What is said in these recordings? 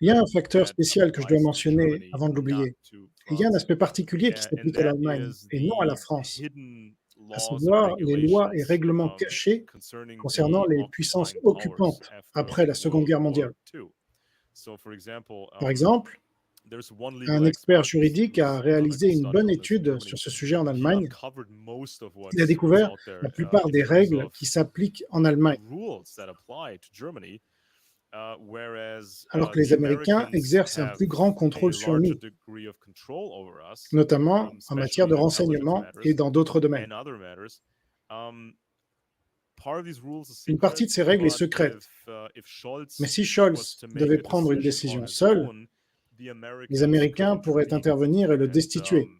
Il y a un facteur spécial que je dois mentionner avant de l'oublier. Il y a un aspect particulier qui s'applique à l'Allemagne et non à la France, à savoir les lois et règlements cachés concernant les puissances occupantes après la Seconde Guerre mondiale. Par exemple, un expert juridique a réalisé une bonne étude sur ce sujet en Allemagne. Il a découvert la plupart des règles qui s'appliquent en Allemagne, alors que les Américains exercent un plus grand contrôle sur nous, notamment en matière de renseignement et dans d'autres domaines. Une partie de ces règles est secrète, mais si Scholz devait prendre une décision seul, les Américains pourraient intervenir et le destituer.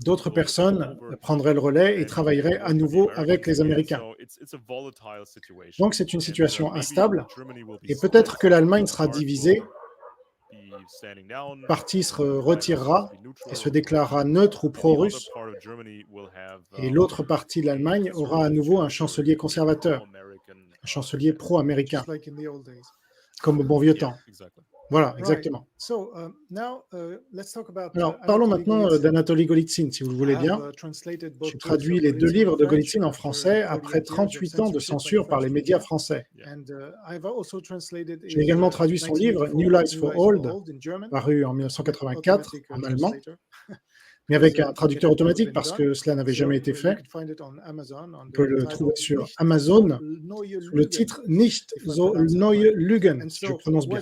D'autres personnes prendraient le relais et travailleraient à nouveau avec les Américains. Donc c'est une situation instable et peut-être que l'Allemagne sera divisée, une partie se retirera et se déclarera neutre ou pro-russe, et l'autre partie de l'Allemagne aura à nouveau un chancelier conservateur, un chancelier pro-américain, comme au bon vieux temps. Voilà, exactement. Alors, parlons maintenant d'Anatoly Golitsyn, si vous le voulez bien. J'ai traduit les 2 livres de Golitsyn en français après 38 ans de censure par les médias français. J'ai également traduit son livre New Lies for Old, paru en 1984 en allemand, mais avec un traducteur automatique parce que cela n'avait jamais été fait. On peut le trouver sur Amazon sous le titre Nicht so neue Lügen, si je prononce bien.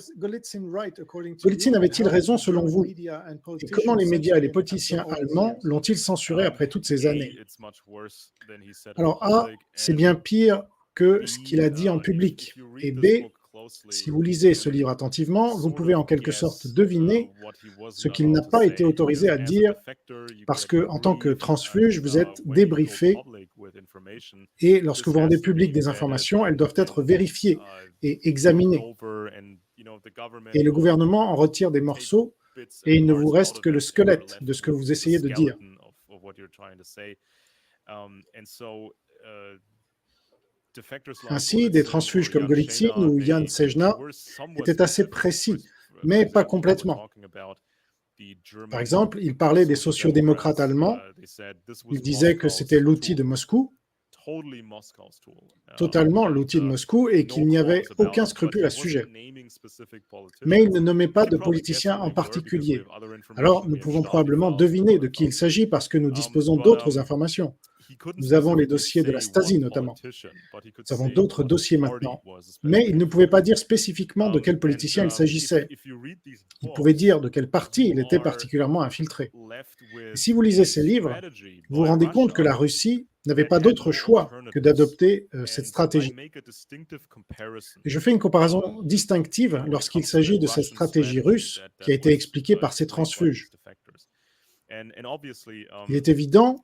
Golitsyn avait-il raison selon vous? Et comment les médias et les politiciens allemands l'ont-ils censuré après toutes ces années? Alors A, c'est bien pire que ce qu'il a dit en public. Et B, si vous lisez ce livre attentivement, vous pouvez en quelque sorte deviner ce qu'il n'a pas été autorisé à dire parce que, en tant que transfuge, vous êtes débriefé et lorsque vous rendez publiques des informations, elles doivent être vérifiées et examinées. Et le gouvernement en retire des morceaux et il ne vous reste que le squelette de ce que vous essayez de dire. Ainsi, des transfuges comme Golitsyn ou Jan Sejna étaient assez précis, mais pas complètement. Par exemple, il parlait des sociodémocrates allemands, il disait que c'était l'outil de Moscou, totalement l'outil de Moscou, et qu'il n'y avait aucun scrupule à ce sujet. Mais il ne nommait pas de politiciens en particulier. Alors, nous pouvons probablement deviner de qui il s'agit parce que nous disposons d'autres informations. Nous avons les dossiers de la Stasi notamment. Nous avons d'autres dossiers maintenant. Mais il ne pouvait pas dire spécifiquement de quel politicien il s'agissait. Il pouvait dire de quel parti il était particulièrement infiltré. Et si vous lisez ces livres, vous vous rendez compte que la Russie n'avait pas d'autre choix que d'adopter cette stratégie. Et je fais une comparaison distinctive lorsqu'il s'agit de cette stratégie russe qui a été expliquée par ces transfuges. Il est évident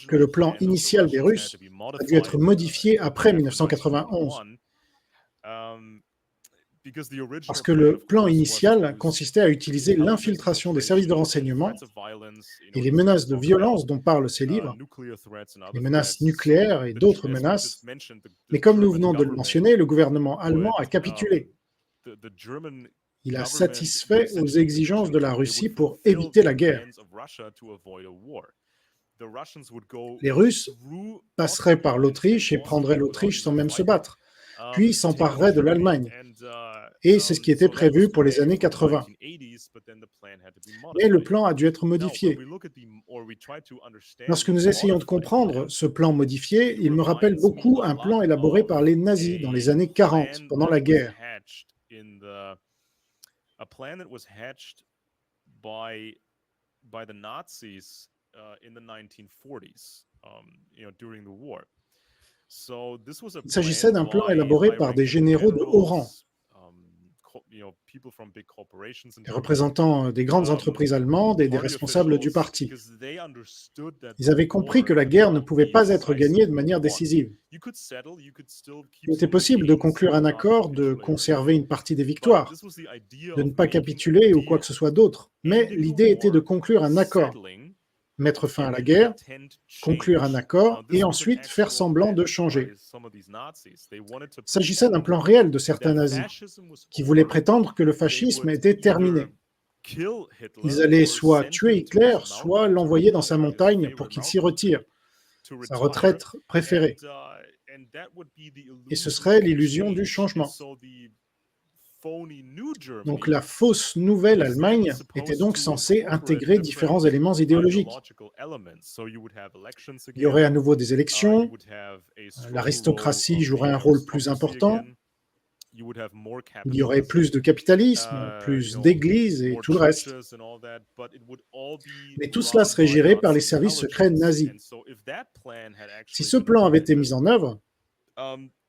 que le plan initial des Russes a dû être modifié après 1991, parce que le plan initial consistait à utiliser l'infiltration des services de renseignement et les menaces de violence dont parlent ces livres, les menaces nucléaires et d'autres menaces. Mais comme nous venons de le mentionner, le gouvernement allemand a capitulé. Il a satisfait aux exigences de la Russie pour éviter la guerre. Les Russes passeraient par l'Autriche et prendraient l'Autriche sans même se battre, puis s'empareraient de l'Allemagne. Et c'est ce qui était prévu pour les années 80. Mais le plan a dû être modifié. Lorsque nous essayons de comprendre ce plan modifié, il me rappelle beaucoup un plan élaboré par les nazis dans les années 40, pendant la guerre. A plan that was hatched by the Nazis in the 1940s, during the war. Il s'agissait d'un plan élaboré par des généraux de haut rang, des représentants des grandes entreprises allemandes et des responsables du parti. Ils avaient compris que la guerre ne pouvait pas être gagnée de manière décisive. Il était possible de conclure un accord, de conserver une partie des victoires, de ne pas capituler ou quoi que ce soit d'autre, mais l'idée était de conclure un accord. mettre fin à la guerre, conclure un accord et ensuite faire semblant de changer. Il s'agissait d'un plan réel de certains nazis qui voulaient prétendre que le fascisme était terminé. Ils allaient soit tuer Hitler, soit l'envoyer dans sa montagne pour qu'il s'y retire, sa retraite préférée. Et ce serait l'illusion du changement. Donc la fausse nouvelle Allemagne était donc censée intégrer différents éléments idéologiques. Il y aurait à nouveau des élections, l'aristocratie jouerait un rôle plus important, il y aurait plus de capitalisme, plus d'églises et tout le reste. Mais tout cela serait géré par les services secrets nazis. Si ce plan avait été mis en œuvre,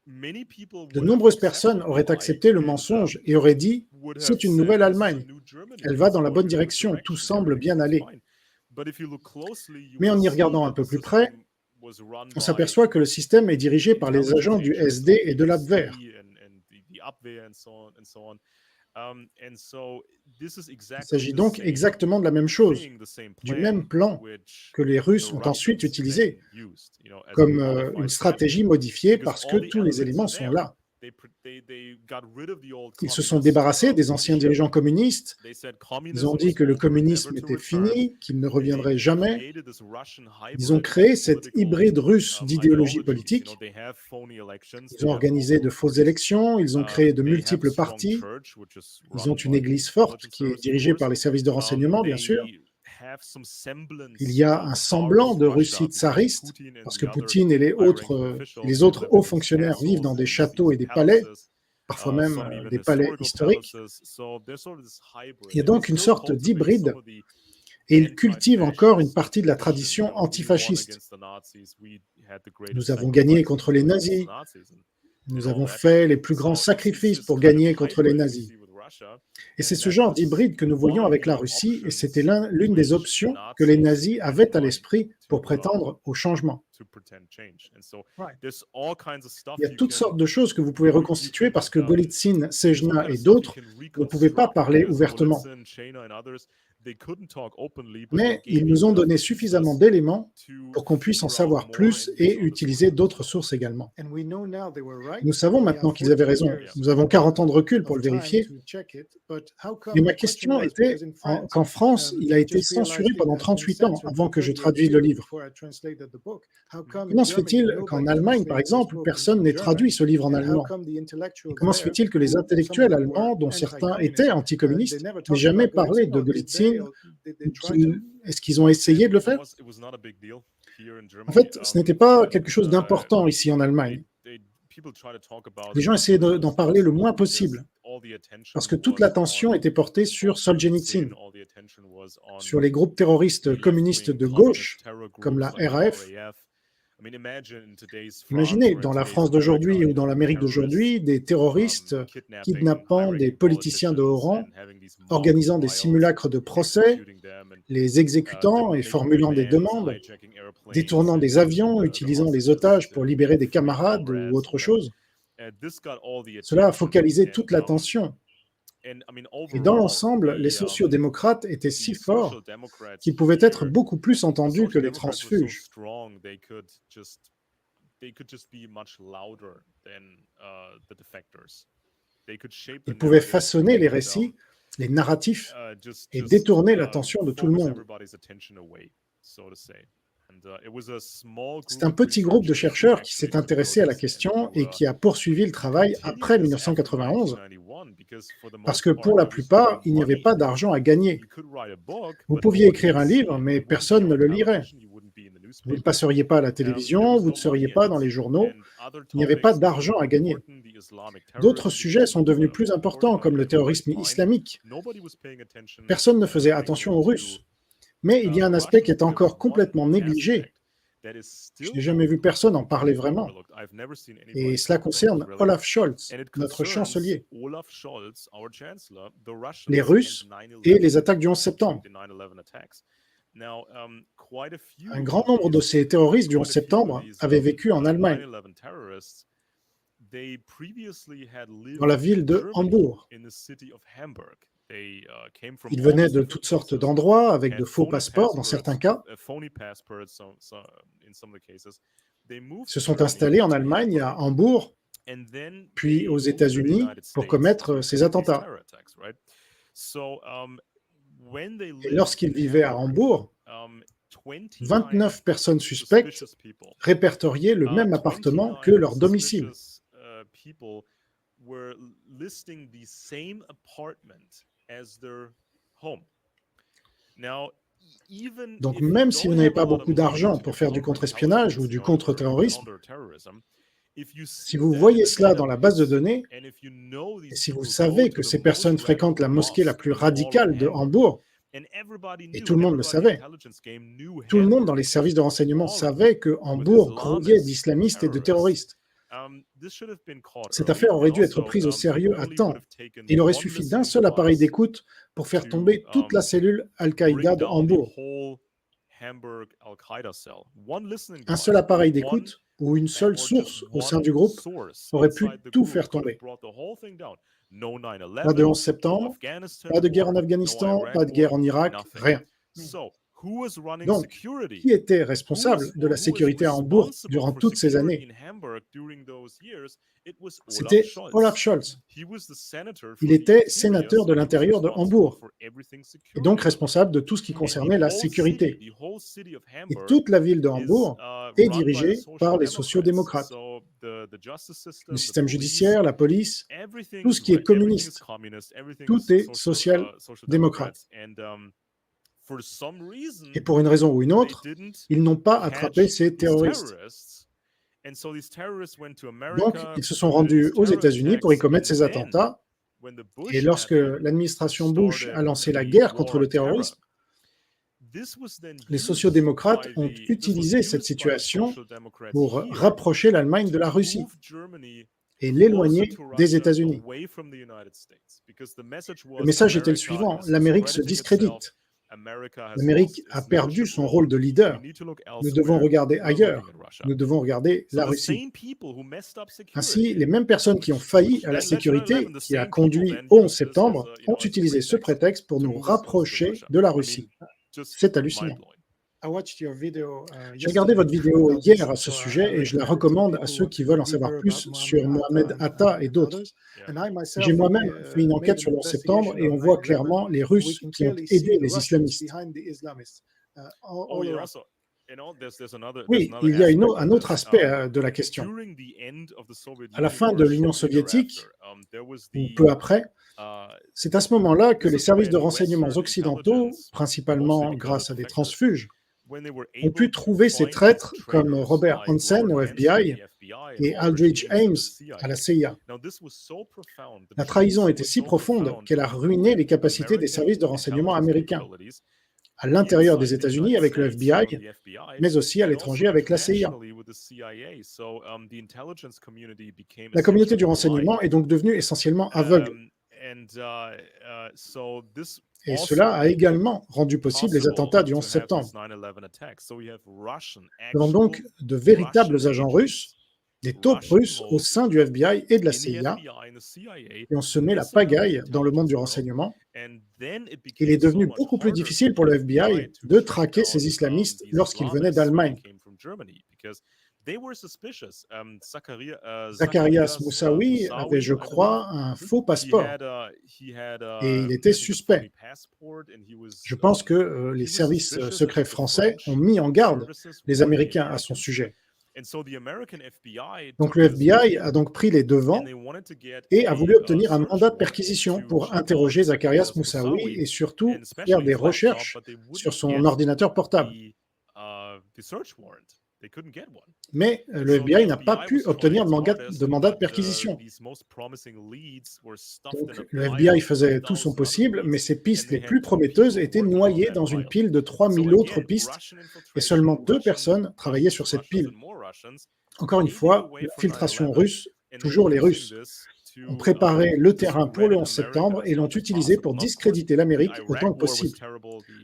de nombreuses personnes auraient accepté le mensonge et auraient dit « c'est une nouvelle Allemagne, elle va dans la bonne direction, tout semble bien aller ». Mais en y regardant un peu plus près, on s'aperçoit que le système est dirigé par les agents du SD et de l'Abwehr. Il s'agit donc exactement de la même chose, du même plan que les Russes ont ensuite utilisé, comme une stratégie modifiée parce que tous les éléments sont là. Ils se sont débarrassés des anciens dirigeants communistes, ils ont dit que le communisme était fini, qu'il ne reviendrait jamais. Ils ont créé cette hybride russe d'idéologie politique. Ils ont organisé de fausses élections, ils ont créé de multiples partis, ils ont une église forte qui est dirigée par les services de renseignement, bien sûr. Il y a un semblant de Russie tsariste, parce que Poutine et les autres hauts fonctionnaires vivent dans des châteaux et des palais, parfois même des palais historiques. Il y a donc une sorte d'hybride, et il cultive encore une partie de la tradition antifasciste. Nous avons gagné contre les nazis, nous avons fait les plus grands sacrifices pour gagner contre les nazis. Et c'est ce genre d'hybride que nous voyons avec la Russie, et c'était l'une des options que les nazis avaient à l'esprit pour prétendre au changement. Il y a toutes sortes de choses que vous pouvez reconstituer parce que Golitsyn, Sejna et d'autres ne pouvaient pas parler ouvertement. Mais ils nous ont donné suffisamment d'éléments pour qu'on puisse en savoir plus et utiliser d'autres sources également. Nous savons maintenant qu'ils avaient raison. Nous avons 40 ans de recul pour le vérifier. Mais ma question était qu'en France, il a été censuré pendant 38 ans avant que je traduise le livre. Comment se fait-il qu'en Allemagne, par exemple, personne n'ait traduit ce livre en allemand? Et comment se fait-il que les intellectuels allemands, dont certains étaient anticommunistes, n'aient jamais parlé de Golitsyn? Est-ce qu'ils ont essayé de le faire? En fait, ce n'était pas quelque chose d'important ici en Allemagne. Les gens essayaient d'en parler le moins possible, parce que toute l'attention était portée sur Solzhenitsyn, sur les groupes terroristes communistes de gauche, comme la RAF. Imaginez, dans la France d'aujourd'hui ou dans l'Amérique d'aujourd'hui, des terroristes kidnappant des politiciens de haut rang, organisant des simulacres de procès, les exécutant et formulant des demandes, détournant des avions, utilisant les otages pour libérer des camarades ou autre chose. Cela a focalisé toute l'attention. Et dans l'ensemble, les sociodémocrates étaient si forts qu'ils pouvaient être beaucoup plus entendus que les transfuges. Ils pouvaient façonner les récits, les narratifs, et détourner l'attention de tout le monde. C'est un petit groupe de chercheurs qui s'est intéressé à la question et qui a poursuivi le travail après 1991, parce que pour la plupart, il n'y avait pas d'argent à gagner. Vous pouviez écrire un livre, mais personne ne le lirait. Vous ne passeriez pas à la télévision, vous ne seriez pas dans les journaux, il n'y avait pas d'argent à gagner. D'autres sujets sont devenus plus importants, comme le terrorisme islamique. Personne ne faisait attention aux Russes. Mais il y a un aspect qui est encore complètement négligé. Je n'ai jamais vu personne en parler vraiment. Et cela concerne Olaf Scholz, notre chancelier, les Russes et les attaques du 11 septembre. Un grand nombre de ces terroristes du 11 septembre avaient vécu en Allemagne, dans la ville de Hambourg. Ils venaient de toutes sortes d'endroits avec de faux passeports dans certains cas. Ils se sont installés en Allemagne, à Hambourg, puis aux États-Unis pour commettre ces attentats. Et lorsqu'ils vivaient à Hambourg, 29 personnes suspectes répertoriaient le même appartement que leur domicile. Donc même si vous n'avez pas beaucoup d'argent pour faire du contre-espionnage ou du contre-terrorisme, si vous voyez cela dans la base de données, et si vous savez que ces personnes fréquentent la mosquée la plus radicale de Hambourg, et tout le monde le savait, tout le monde dans les services de renseignement savait que Hambourg grouillait d'islamistes et de terroristes. Cette affaire aurait dû être prise au sérieux à temps. Il aurait suffi d'un seul appareil d'écoute pour faire tomber toute la cellule Al-Qaïda de Hambourg. Un seul appareil d'écoute ou une seule source au sein du groupe aurait pu tout faire tomber. Pas de 11 septembre, pas de guerre en Afghanistan, pas de guerre en Irak, rien. Donc, qui était responsable de la sécurité à Hambourg durant toutes ces années? C'était Olaf Scholz. Il était sénateur de l'intérieur de Hambourg et donc responsable de tout ce qui concernait la sécurité. Et toute la ville de Hambourg est dirigée par les sociaux-démocrates. Le système judiciaire, la police, tout ce qui est communiste, tout est social-démocrate. Et pour une raison ou une autre, ils n'ont pas attrapé ces terroristes. Donc, ils se sont rendus aux États-Unis pour y commettre ces attentats. Et lorsque l'administration Bush a lancé la guerre contre le terrorisme, les sociaux-démocrates ont utilisé cette situation pour rapprocher l'Allemagne de la Russie et l'éloigner des États-Unis. Le message était le suivant: l'Amérique se discrédite. L'Amérique a perdu son rôle de leader. Nous devons regarder ailleurs. Nous devons regarder la Russie. Ainsi, les mêmes personnes qui ont failli à la sécurité, qui a conduit au 11 septembre, ont utilisé ce prétexte pour nous rapprocher de la Russie. C'est hallucinant. J'ai regardé votre vidéo hier à ce sujet et je la recommande à ceux qui veulent en savoir plus sur Mohamed Atta et d'autres. J'ai moi-même fait une enquête sur le 11 septembre et on voit clairement les Russes qui ont aidé les islamistes. Oui, il y a un autre aspect de la question. À la fin de l'Union soviétique, ou peu après, c'est à ce moment-là que les services de renseignement occidentaux, principalement grâce à des transfuges, ont pu trouver ces traîtres comme Robert Hansen au FBI et Aldrich Ames à la CIA. La trahison était si profonde qu'elle a ruiné les capacités des services de renseignement américains, à l'intérieur des États-Unis avec le FBI, mais aussi à l'étranger avec la CIA. La communauté du renseignement est donc devenue essentiellement aveugle. Et cela a également rendu possible les attentats du 11 septembre. Nous avons donc de véritables agents russes, des taupes russes au sein du FBI et de la CIA, qui ont semé la pagaille dans le monde du renseignement. Il est devenu beaucoup plus difficile pour le FBI de traquer ces islamistes lorsqu'ils venaient d'Allemagne. Zacharias Moussaoui avait, je crois, un faux passeport et il était suspect. Je pense que les services secrets français ont mis en garde les Américains à son sujet. Donc le FBI a donc pris les devants et a voulu obtenir un mandat de perquisition pour interroger Zacharias Moussaoui et surtout faire des recherches sur son ordinateur portable. Mais le FBI n'a pas pu obtenir de mandat de perquisition. Donc, le FBI faisait tout son possible, mais ses pistes les plus prometteuses étaient noyées dans une pile de 3000 autres pistes, et seulement 2 personnes travaillaient sur cette pile. Encore une fois, l'infiltration russe, toujours les Russes, ont préparé le terrain pour le 11 septembre et l'ont utilisé pour discréditer l'Amérique autant que possible.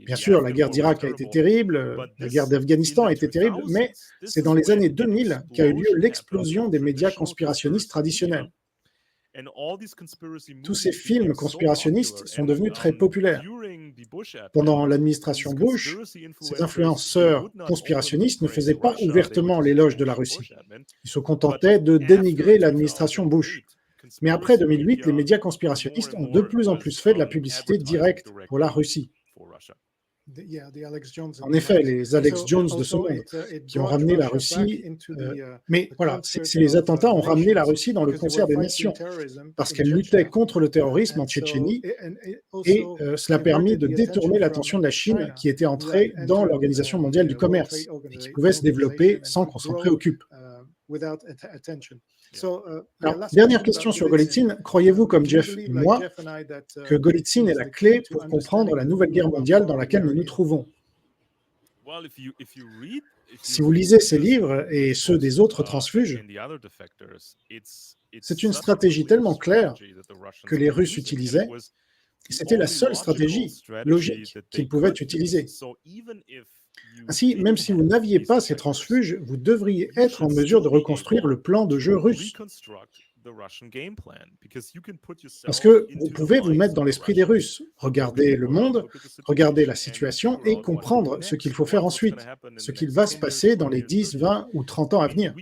Bien sûr, la guerre d'Irak a été terrible, la guerre d'Afghanistan a été terrible, mais c'est dans les années 2000 qu'a eu lieu l'explosion des médias conspirationnistes traditionnels. Tous ces films conspirationnistes sont devenus très populaires. Pendant l'administration Bush, ces influenceurs conspirationnistes ne faisaient pas ouvertement l'éloge de la Russie. Ils se contentaient de dénigrer l'administration Bush. Mais après 2008, les médias conspirationnistes ont de plus en plus fait de la publicité directe pour la Russie. En effet, les Alex Jones de ce monde qui ont ramené la Russie, mais voilà, ces attentats ont ramené la Russie dans le concert des nations parce qu'elle luttait contre le terrorisme en Tchétchénie et cela a permis de détourner l'attention de la Chine qui était entrée dans l'Organisation mondiale du commerce et qui pouvait se développer sans qu'on s'en préoccupe. Alors, dernière question sur Golitsyn. Croyez-vous, comme Jeff et moi, que Golitsyn est la clé pour comprendre la nouvelle guerre mondiale dans laquelle nous nous trouvons? Si vous lisez ces livres et ceux des autres transfuges, c'est une stratégie tellement claire que les Russes utilisaient, et c'était la seule stratégie logique qu'ils pouvaient utiliser. Ainsi, même si vous n'aviez pas ces transfuges, vous devriez être en mesure de reconstruire le plan de jeu russe. Parce que vous pouvez vous mettre dans l'esprit des Russes, regarder le monde, regarder la situation et comprendre ce qu'il faut faire ensuite, ce qu'il va se passer dans les 10, 20 ou 30 ans à venir.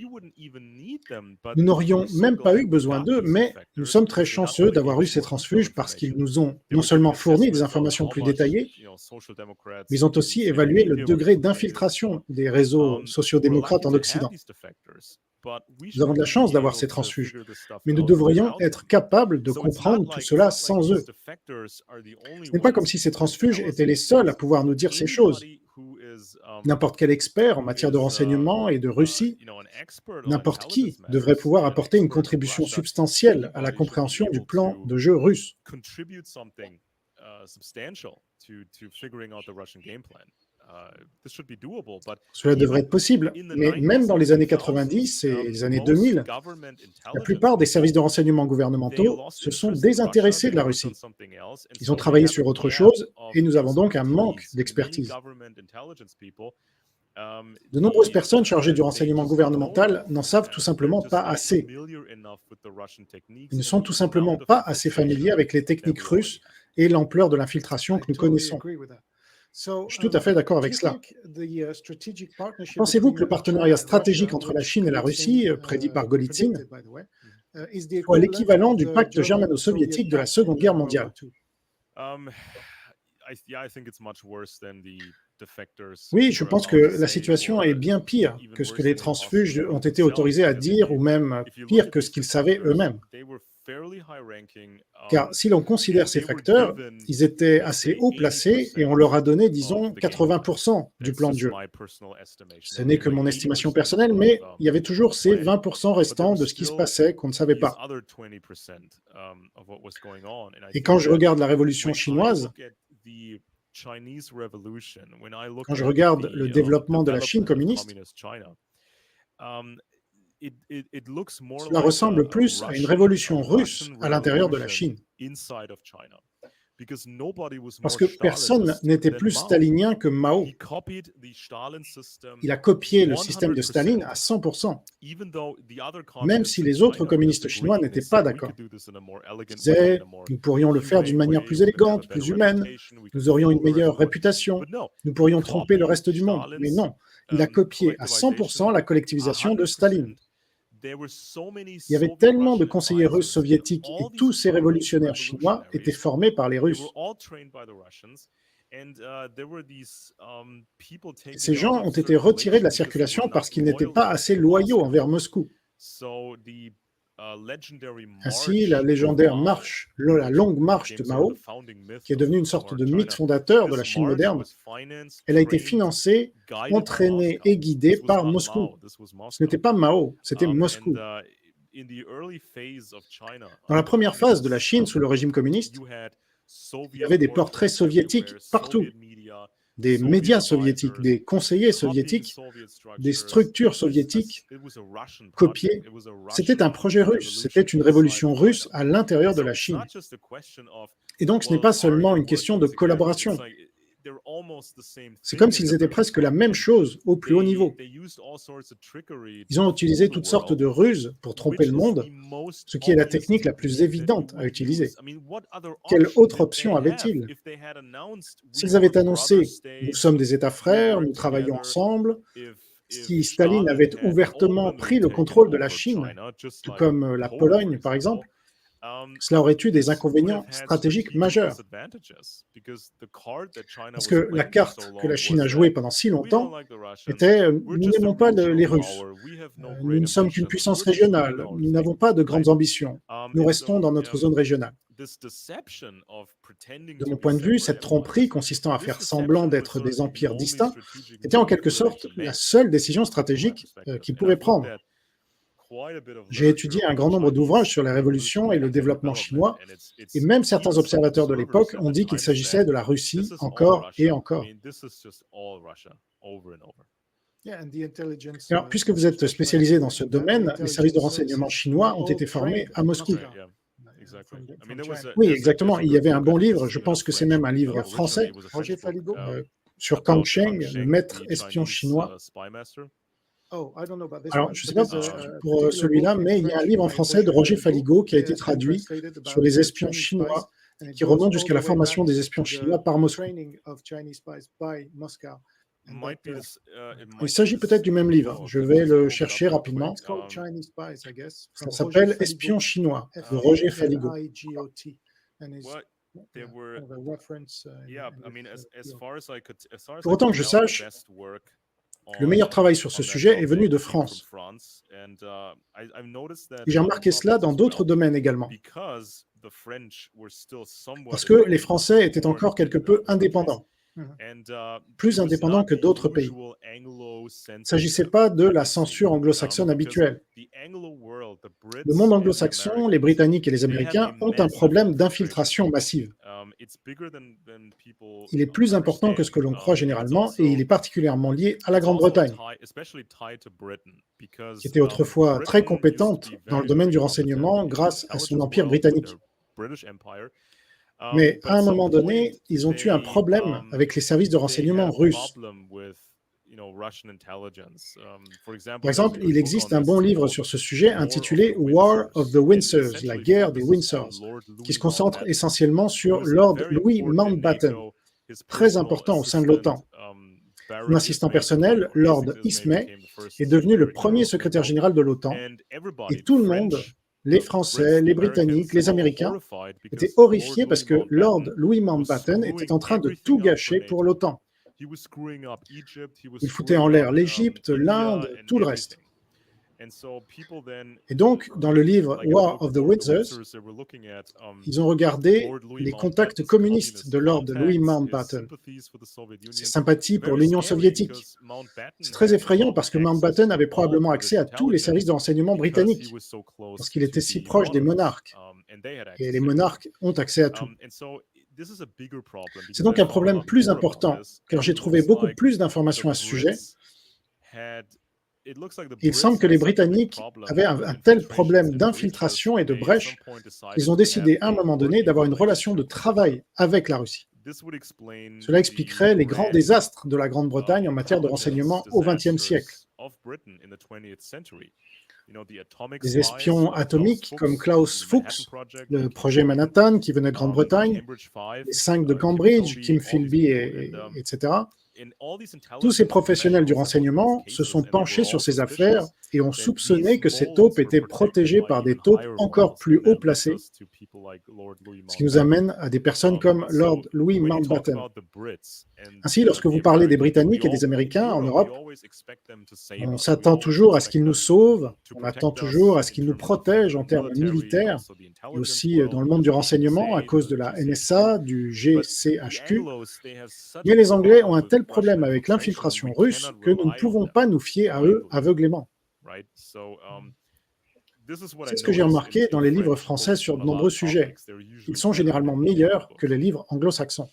Nous n'aurions même pas eu besoin d'eux, mais nous sommes très chanceux d'avoir eu ces transfuges parce qu'ils nous ont non seulement fourni des informations plus détaillées, mais ils ont aussi évalué le degré d'infiltration des réseaux sociodémocrates en Occident. Nous avons de la chance d'avoir ces transfuges, mais nous devrions être capables de comprendre tout cela sans eux. Ce n'est pas comme si ces transfuges étaient les seuls à pouvoir nous dire ces choses. N'importe quel expert en matière de renseignement et de Russie, n'importe qui devrait pouvoir apporter une contribution substantielle à la compréhension du plan de jeu russe. Cela devrait être possible, mais même dans les années 90 et les années 2000, la plupart des services de renseignement gouvernementaux se sont désintéressés de la Russie. Ils ont travaillé sur autre chose et nous avons donc un manque d'expertise. De nombreuses personnes chargées du renseignement gouvernemental n'en savent tout simplement pas assez. Ils ne sont tout simplement pas assez familiers avec les techniques russes et l'ampleur de l'infiltration que nous connaissons. Je suis tout à fait d'accord avec cela. Pensez-vous que le partenariat stratégique entre la Chine et la Russie, prédit par Golitsyn, soit l'équivalent du pacte germano-soviétique de la Seconde Guerre mondiale? Oui, je pense que la situation est bien pire que ce que les transfuges ont été autorisés à dire, ou même pire que ce qu'ils savaient eux-mêmes. Car si l'on considère ces facteurs, ils étaient assez haut placés et on leur a donné, disons, 80% du plan de jeu. Ce n'est que mon estimation personnelle, mais il y avait toujours ces 20% restants de ce qui se passait qu'on ne savait pas. Et quand je regarde la révolution chinoise, quand je regarde le développement de la Chine communiste, cela ressemble plus à une révolution russe à l'intérieur de la Chine. Parce que personne n'était plus stalinien que Mao. Il a copié le système de Staline à 100%, même si les autres communistes chinois n'étaient pas d'accord. Ils disaient, nous pourrions le faire d'une manière plus élégante, plus humaine, nous aurions une meilleure réputation, nous pourrions tromper le reste du monde. Mais non, il a copié à 100% la collectivisation de Staline. Il y avait tellement de conseillers russes soviétiques et tous ces révolutionnaires chinois étaient formés par les Russes. Et ces gens ont été retirés de la circulation parce qu'ils n'étaient pas assez loyaux envers Moscou. Ainsi, la légendaire marche, la longue marche de Mao, qui est devenue une sorte de mythe fondateur de la Chine moderne, elle a été financée, entraînée et guidée par Moscou. Ce n'était pas Mao, c'était Moscou. Dans la première phase de la Chine sous le régime communiste, il y avait des portraits soviétiques partout, des médias soviétiques, des conseillers soviétiques, des structures soviétiques copiées. C'était un projet russe, c'était une révolution russe à l'intérieur de la Chine. Et donc, ce n'est pas seulement une question de collaboration. C'est comme s'ils étaient presque la même chose au plus haut niveau. Ils ont utilisé toutes sortes de ruses pour tromper le monde, ce qui est la technique la plus évidente à utiliser. Quelle autre option avaient-ils? S'ils avaient annoncé « Nous sommes des États frères, nous travaillons ensemble », si Staline avait ouvertement pris le contrôle de la Chine, tout comme la Pologne par exemple, cela aurait eu des inconvénients stratégiques majeurs. Parce que la carte que la Chine a jouée pendant si longtemps était nous n'aimons pas les Russes, nous ne sommes qu'une puissance régionale, nous n'avons pas de grandes ambitions, nous restons dans notre zone régionale. De mon point de vue, cette tromperie consistant à faire semblant d'être des empires distincts était en quelque sorte la seule décision stratégique qu'ils pouvaient prendre. J'ai étudié un grand nombre d'ouvrages sur la révolution et le développement chinois, et même certains observateurs de l'époque ont dit qu'il s'agissait de la Russie encore et encore. Alors, puisque vous êtes spécialisé dans ce domaine, les services de renseignement chinois ont été formés à Moscou. Oui, exactement. Il y avait un bon livre, je pense que c'est même un livre français, sur Kang Sheng, le maître espion chinois. Alors, je ne sais pas pour celui-là, mais il y a un livre en français de Roger Faligot qui a été traduit sur les espions chinois, qui remonte jusqu'à la formation des espions chinois par Moscou. Il s'agit peut-être du même livre. Je vais le chercher rapidement. Ça s'appelle Espions chinois de Roger Faligot. Pour autant que je sache, le meilleur travail sur ce sujet est venu de France. Et j'ai remarqué cela dans d'autres domaines également. Parce que les Français étaient encore quelque peu indépendants, plus indépendants que d'autres pays. Il ne s'agissait pas de la censure anglo-saxonne habituelle. Le monde anglo-saxon, les Britanniques et les Américains ont un problème d'infiltration massive. Il est plus important que ce que l'on croit généralement et il est particulièrement lié à la Grande-Bretagne, qui était autrefois très compétente dans le domaine du renseignement grâce à son empire britannique. Mais à un moment donné, ils ont eu un problème avec les services de renseignement russes. Par exemple, il existe un bon livre sur ce sujet intitulé « War of the Windsors », la guerre des Windsors, qui se concentre essentiellement sur Lord Louis Mountbatten, très important au sein de l'OTAN. Mon assistant personnel, Lord Ismay, est devenu le premier secrétaire général de l'OTAN, et tout le monde, les Français, les Britanniques, les Américains, étaient horrifiés parce que Lord Louis Mountbatten était en train de tout gâcher pour l'OTAN. Il foutait en l'air l'Égypte, l'Inde, tout le reste. Et donc, dans le livre War of the Windsors, ils ont regardé les contacts communistes de Lord Louis Mountbatten, ses sympathies pour l'Union soviétique. C'est très effrayant parce que Mountbatten avait probablement accès à tous les services de renseignement britanniques, parce qu'il était si proche des monarques. Et les monarques ont accès à tout. C'est donc un problème plus important, car j'ai trouvé beaucoup plus d'informations à ce sujet. Il semble que les Britanniques avaient un tel problème d'infiltration et de brèche qu'ils ont décidé à un moment donné d'avoir une relation de travail avec la Russie. Cela expliquerait les grands désastres de la Grande-Bretagne en matière de renseignement au XXe siècle. Des espions atomiques comme Klaus Fuchs, le projet Manhattan qui venait de Grande-Bretagne, les 5 de Cambridge, Kim Philby, etc. Tous ces professionnels du renseignement se sont penchés sur ces affaires et ont soupçonné que ces taupes étaient protégées par des taupes encore plus haut placées, ce qui nous amène à des personnes comme Lord Louis Mountbatten. Ainsi, lorsque vous parlez des Britanniques et des Américains en Europe, on s'attend toujours à ce qu'ils nous sauvent, on attend toujours à ce qu'ils nous protègent en termes militaires, et aussi dans le monde du renseignement à cause de la NSA, du GCHQ. Mais les Anglais ont un tel problème avec l'infiltration russe que nous ne pouvons pas nous fier à eux aveuglément. C'est ce que j'ai remarqué dans les livres français sur de nombreux sujets. Ils sont généralement meilleurs que les livres anglo-saxons.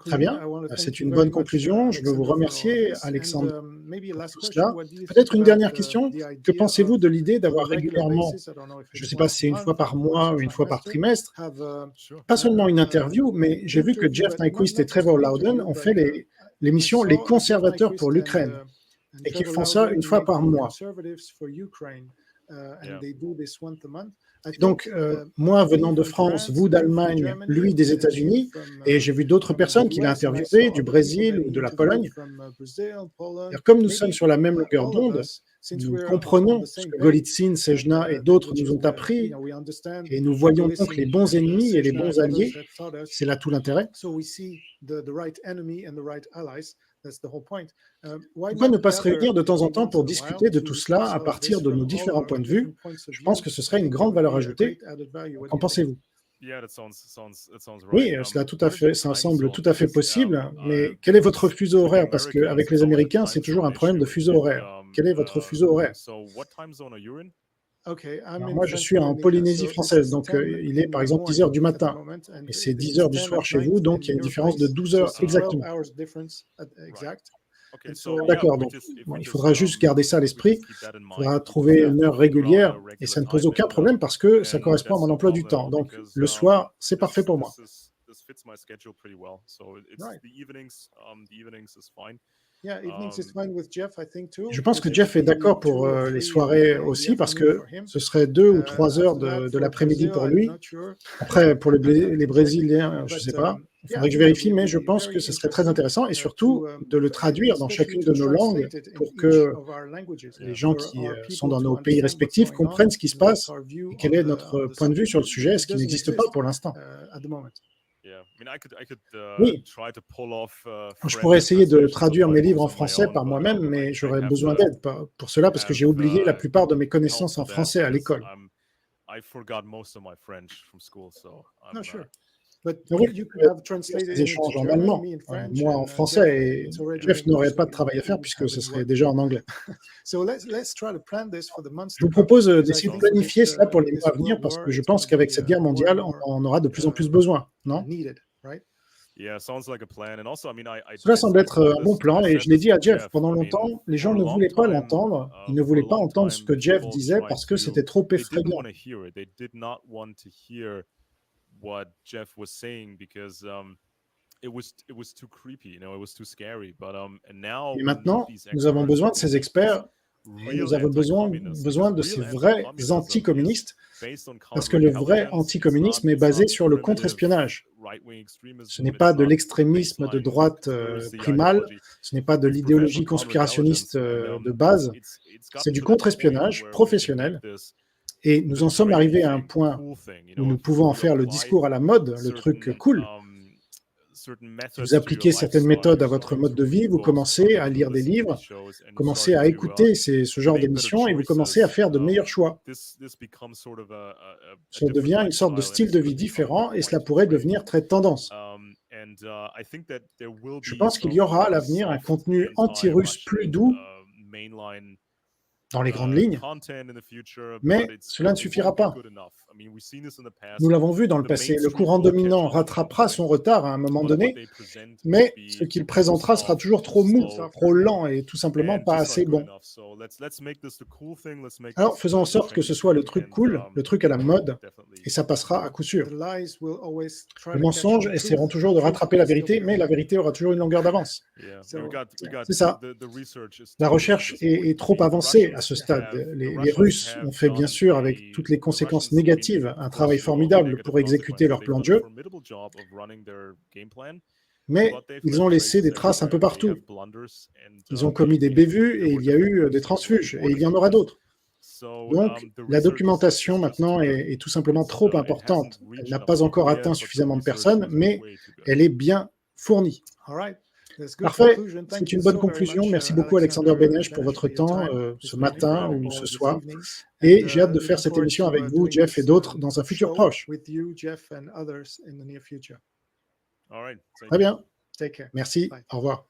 Très bien, c'est une bonne conclusion. Je veux vous remercier, Alexandre, pour tout cela. Peut-être une dernière question. Que pensez-vous de l'idée d'avoir régulièrement, je ne sais pas si c'est une fois par mois ou une fois par trimestre, pas seulement une interview, mais j'ai vu que Jeff Nyquist et Trevor Loudon ont fait l'émission Les conservateurs pour l'Ukraine et qu'ils font ça une fois par mois. Et donc, moi venant de France, vous d'Allemagne, lui des États-Unis, et j'ai vu d'autres personnes qu'il a interviewées, du Brésil ou de la Pologne. Comme nous sommes sur la même longueur d'onde, nous comprenons ce que Golitsyn, Sejna et d'autres nous ont appris, et nous voyons donc les bons ennemis et les bons alliés. C'est là tout l'intérêt. Pourquoi ne pas se réunir de temps en temps pour discuter de tout cela à partir de nos différents points de vue? Je pense que ce serait une grande valeur ajoutée. Qu'en pensez-vous? Oui, ça semble tout à fait possible, mais quel est votre fuseau horaire? Parce qu'avec les Américains, c'est toujours un problème de fuseau horaire. Quel est votre fuseau horaire? Alors moi, je suis en Polynésie française, donc il est par exemple 10 heures du matin, et c'est 10 heures du soir chez vous, donc il y a une différence de 12 heures exactement. D'accord, donc il faudra juste garder ça à l'esprit, il faudra trouver une heure régulière, et ça ne pose aucun problème parce que ça correspond à mon emploi du temps. Donc le soir, c'est parfait pour moi. Je pense que Jeff est d'accord pour les soirées aussi, parce que ce serait 2 ou 3 heures de l'après-midi pour lui. Après, pour les Brésiliens, je ne sais pas. Il faudrait que je vérifie, mais je pense que ce serait très intéressant, et surtout de le traduire dans chacune de nos langues pour que les gens qui sont dans nos pays respectifs comprennent ce qui se passe et quel est notre point de vue sur le sujet, ce qui n'existe pas pour l'instant. Oui, je pourrais essayer de traduire mes livres en français par moi-même, mais j'aurais besoin d'aide pour cela parce que j'ai oublié la plupart de mes connaissances en français à l'école. Oui, des échanges en allemand, moi en français, et Jeff n'aurait pas de travail à faire puisque ce serait déjà en anglais. Je vous propose d'essayer de planifier cela pour les mois à venir parce que je pense qu'avec cette guerre mondiale, on en aura de plus en plus besoin, non? Cela semble être un bon plan, et je l'ai dit à Jeff, pendant longtemps, les gens ne voulaient pas l'entendre, ils ne voulaient pas entendre ce que Jeff disait parce que c'était trop effrayant. What Jeff was saying because it was too creepy, it was too scary. But and now et maintenant, nous avons besoin de ces experts, et nous avons besoin de ces vrais anticommunistes, parce que le vrai anticommunisme est basé sur le contre-espionnage. Ce n'est pas de l'extrémisme de droite primal, ce n'est pas de l'idéologie conspirationniste de base, c'est du contre-espionnage professionnel. Et nous en sommes arrivés à un point où nous pouvons en faire le discours à la mode, le truc cool. Vous appliquez certaines méthodes à votre mode de vie, vous commencez à lire des livres, commencez à écouter ce genre d'émissions et vous commencez à faire de meilleurs choix. Ça devient une sorte de style de vie différent et cela pourrait devenir très tendance. Je pense qu'il y aura à l'avenir un contenu anti-russe plus doux dans les grandes lignes, mais cela ne suffira pas. Nous l'avons vu dans le passé, le courant dominant rattrapera son retard à un moment donné, mais ce qu'il présentera sera toujours trop mou, trop lent et tout simplement pas assez bon. Alors faisons en sorte que ce soit le truc cool, le truc à la mode, et ça passera à coup sûr. Les mensonges essaieront toujours de rattraper la vérité, mais la vérité aura toujours une longueur d'avance. C'est ça. La recherche est trop avancée à ce stade. Les Russes ont fait, bien sûr, avec toutes les conséquences négatives, un travail formidable pour exécuter leur plan de jeu, mais ils ont laissé des traces un peu partout. Ils ont commis des bévues et il y a eu des transfuges, et il y en aura d'autres. Donc, la documentation maintenant est tout simplement trop importante. Elle n'a pas encore atteint suffisamment de personnes, mais elle est bien fournie. Parfait, c'est une bonne conclusion. Merci beaucoup Alexander Benesch pour votre temps ce matin ou ce soir. Et j'ai hâte de faire cette émission avec vous, Jeff et d'autres, dans un futur proche. Très bien. Merci, au revoir.